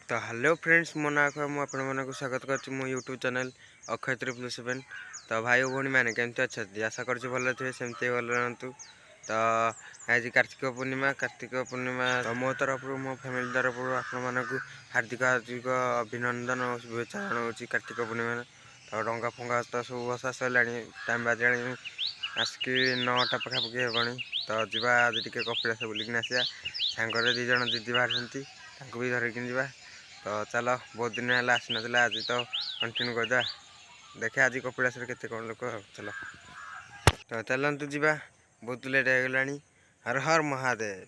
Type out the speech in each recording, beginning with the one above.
तो hello friends मो ना मुझे स्वागत कर यूट्यूब चैनल अक्षय 777। तो भाई भौणी मैंने केमती अच्छा आशा कर भल थे सेमती भल रहतु। तो आज कार्तिक पूर्णिमा तो मो तरफ मो फैमिली तरफ आपण हार्दिक हार्दिक अभिनंदन और शुभेच्छा जनाऊँ कार्तिक पूर्णिमा। तो डंगा फंगा तो सब बसा सरला टाइम बाजा आसिक 9टा पखापाखि हेबणी। तो जा आज टे कपिलास बुलिक आसा सांगे दीज दीदी बाहर भी धरिकी जा। तो चलो बहुत दिन है आसी ना आज तो कंटिन्यू करदा देखे आज कपिलास केते कौन लोक चलो। तो चलतु जा बहुत लेट हो गला। हर हर महादेव।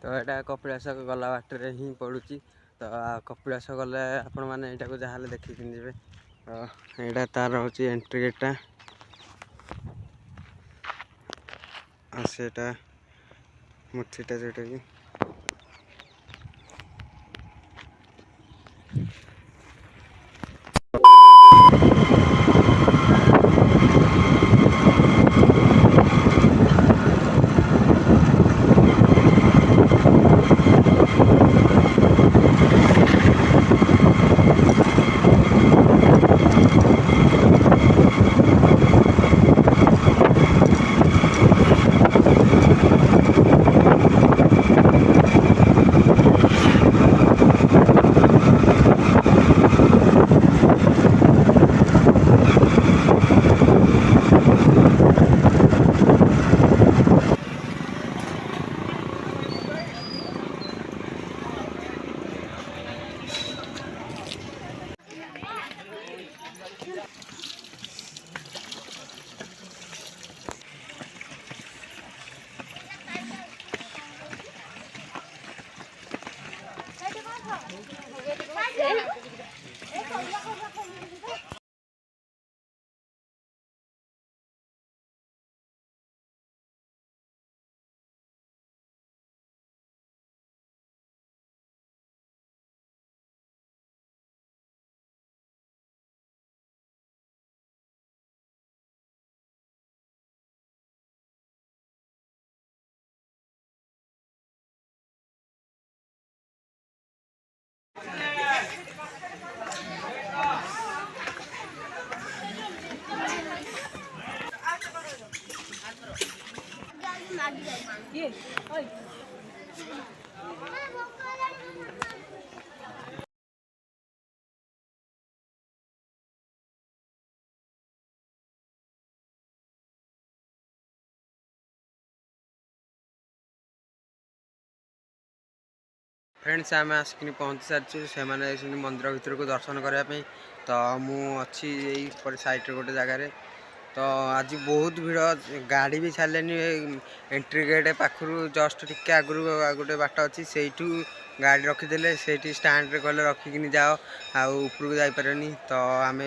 तो यहाँ कपिलास गला बाटर ही पड़ू। तो कपिलास गले आपण मैंने यहाँ को जहाँ देखिक जी। तो यहाँ तार हूँ एंट्री गेटा सेटा मूर्तिटा जोटा कि फ्रेंड्स आम आसिक पहुँची सारी से मंदिर भीतर को दर्शन करने। तो मुझे साइड गोटे जगार। तो आज बहुत भीड़ गाड़ी भी छाड़े एंट्री गेट पाखु जस्ट टिके आगु गोटे बाट अच्छी से गाड़ी रखीदे से स्टाण्ड गले रखिकी जाओ आउपर को जापरेनि। तो आम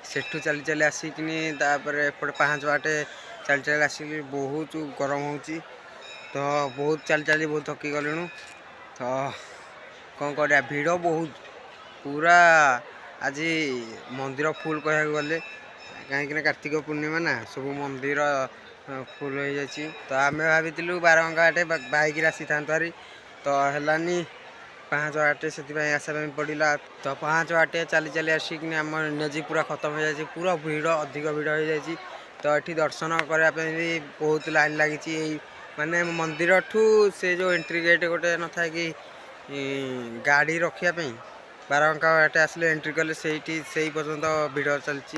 सेठू चली चली आसिकनी एपटे पाँच बाटे चली चली आसिक बहुत गरम हो। तो बहुत चली चली बहुत थकी गलुँ। तो कौन कर भिड़ बहुत पूरा आज मंदिर फुल कह गले कहीं कार्तिक पूर्णिमा ना सब मंदिर फुल हो जाए। तो आम भाई 12 घंटे बाइक आसी था हारी तो है 5 बाटे से आसापी पड़ा। तो 5 बाटे चली चली आसिक आम एनर्जी पूरा खत्म हो जाए पूरा भिड़ अधिक भिड़ हो जाए। तो ये दर्शन करने भी बहुत लाइन लगी माने मंदिर ठू से जो एंट्री गेट गोटे न था कि गाड़ी रखापी 12 घंटे आसले एंट्री कले से पर्यंत भिड़ चलती।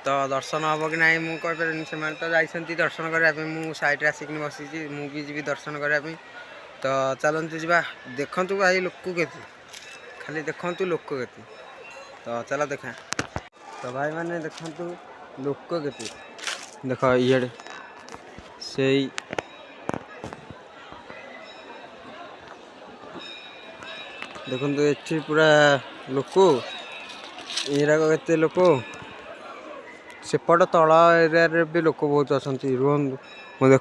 तो दर्शन हम कि ना मुझे से तो जाती दर्शन करने मुझे साइड आसिक बसी मुझे जी दर्शन करने। तो चलतु जा देखु भाई लोक के खाली देखु लोक के। तो चलो देखा। तो भाई मैंने देखु लोक के देख ये से देखो ये पूरा लोक एराक केते लोक सेपट तल एरिया भी लोक बहुत अच्छा रुहतु मुझे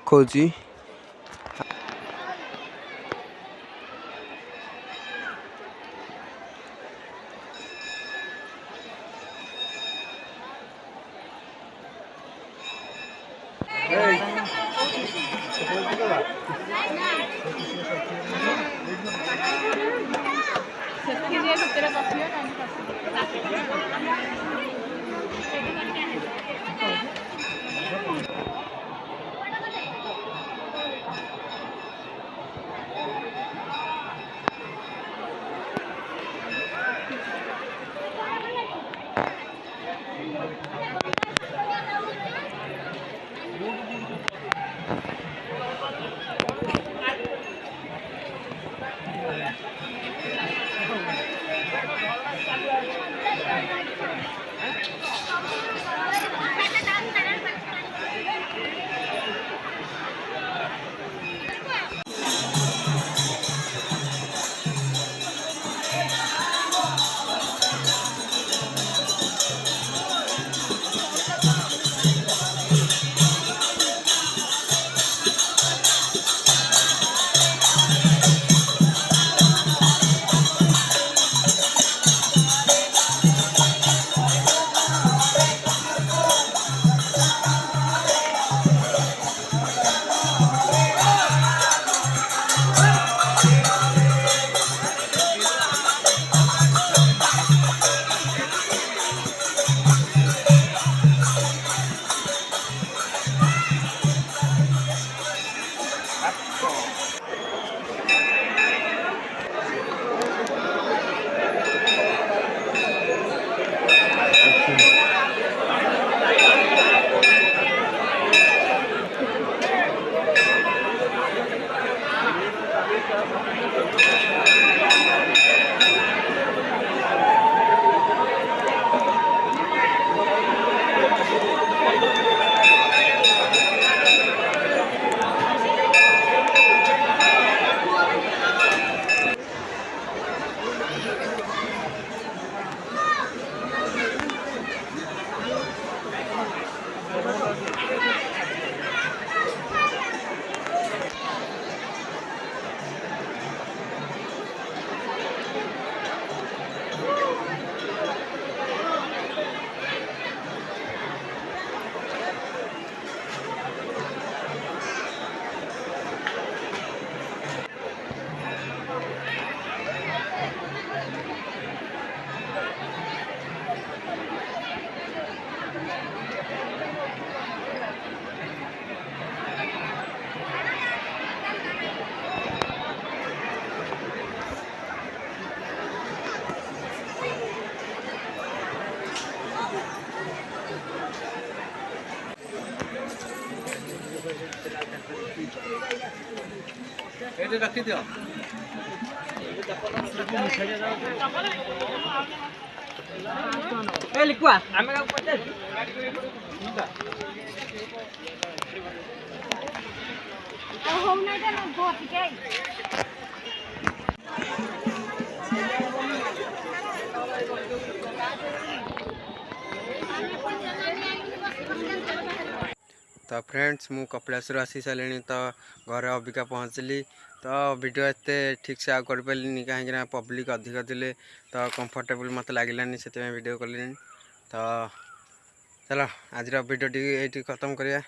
देखी रखी दियो लिखुआ आमे का पटे होम नहीं देना बहुत के तो फ्रेंड्स मु कपिलास आसी सारे तो घर अबिका पहुँचली तो वीडियो एते ठीक से कर पारे कहीं पब्लिक अधिक थे तो कंफर्टेबल मत लगे से वीडियो कल तो चलो आज वीडियो ये खत्म करिया।